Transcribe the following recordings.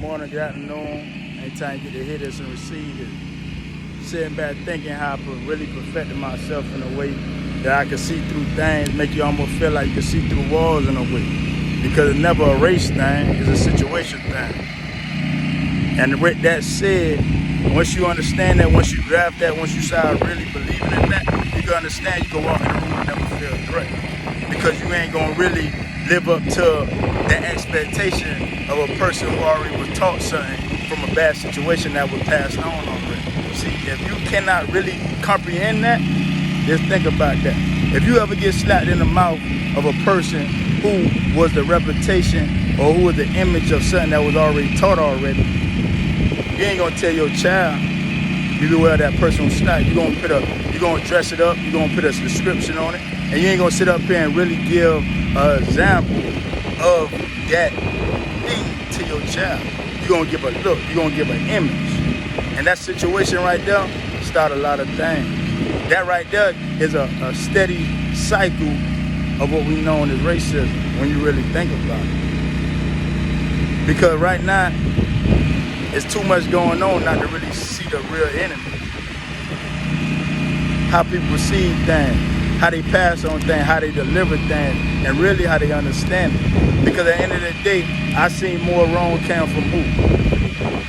Morning, good afternoon. Anytime you get to hear this and receive it. Sitting back thinking how I really perfected myself in a way that I could see through things, make you almost feel like you can see through walls in a way. Because it's never a race thing, it's a situation thing. And with that said, once you understand that, once you grab that, once you start really believing in that, you can understand you can walk in the room and never feel threat. Because you ain't gonna really live up to the expectation of a person who already was taught something from a bad situation that was passed on already. See, if you cannot really comprehend that, just think about that. If you ever get slapped in the mouth of a person who was the reputation or who was the image of something that was already taught already, you ain't gonna tell your child you can wear that personal style. You're gonna dress it up, you're gonna put a description on it, and you ain't gonna sit up here and really give an example of that thing to your child. You're gonna give a look, you're gonna give an image. And that situation right there start a lot of things. That right there is a steady cycle of what we know as racism when you really think about it. Because right now, it's too much going on not to really see the real enemy. How people perceive things, how they pass on things, how they deliver things, and really how they understand it. Because at the end of the day, I seen more wrong come from who?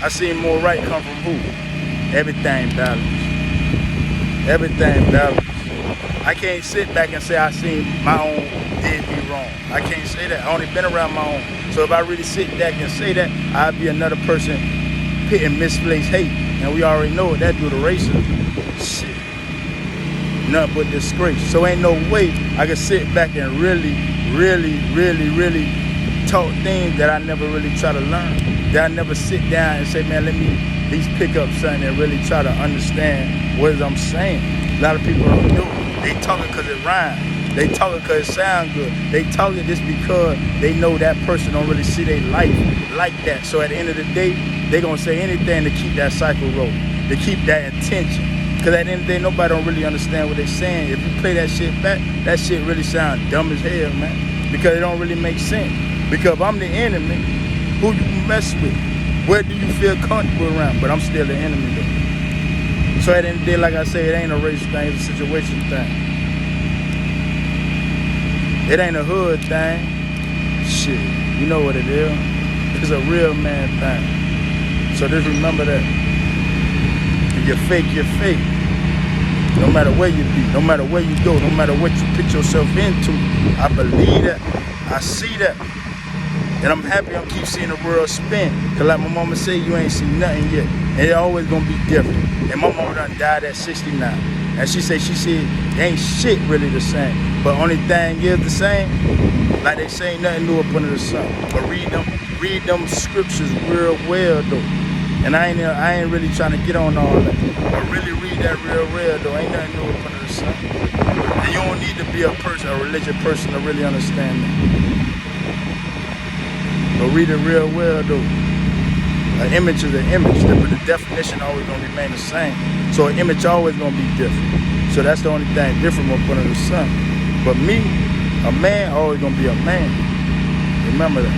I seen more right come from who? Everything balanced. Everything balanced. I can't sit back and say I seen my own did me wrong. I can't say that. I only been around my own. So if I really sit back and say that, I'd be another person pitting misplaced hate. And we already know what that do to racism. Shit. Nothing but disgrace. So ain't no way I can sit back and really talk things that I never really try to learn. That I never sit down and say, man, let me at least pick up something and really try to understand what I'm saying. A lot of people don't do it. They talking because it rhymes. They talking because it sound good. They talking just because they know that person don't really see their life like that. So at the end of the day, they gonna say anything to keep that cycle rolling, to keep that intention. Because at the end of the day, nobody don't really understand what they saying. If you play that shit back, that shit really sound dumb as hell, man. Because it don't really make sense. Because if I'm the enemy, who you mess with? Where do you feel comfortable around? But I'm still the enemy though. So at the end of the day, like I say, it ain't a race thing, it's a situation thing. It ain't a hood thing. Shit, you know what it is. It's a real man thing. So just remember that. If you're fake, you're fake. No matter where you be, no matter where you go, no matter what you put yourself into, I believe that, I see that. And I'm happy I keep seeing the world spin. Cause like my mama said, you ain't seen nothing yet. And it always gonna be different. And my mama done died at 69. And she said ain't shit really the same. But only thing is the same, like they say, ain't nothing new up under the sun. But read them scriptures real well though. And I ain't really trying to get on all that. But really read that real well though. Ain't nothing new up under the sun. And you don't need to be a religious person to really understand that. But read it real well though. An image is an image, but the definition always gonna remain the same. So an image always gonna be different. So that's the only thing different up under the sun. But me, a man, always gonna be a man. Remember that.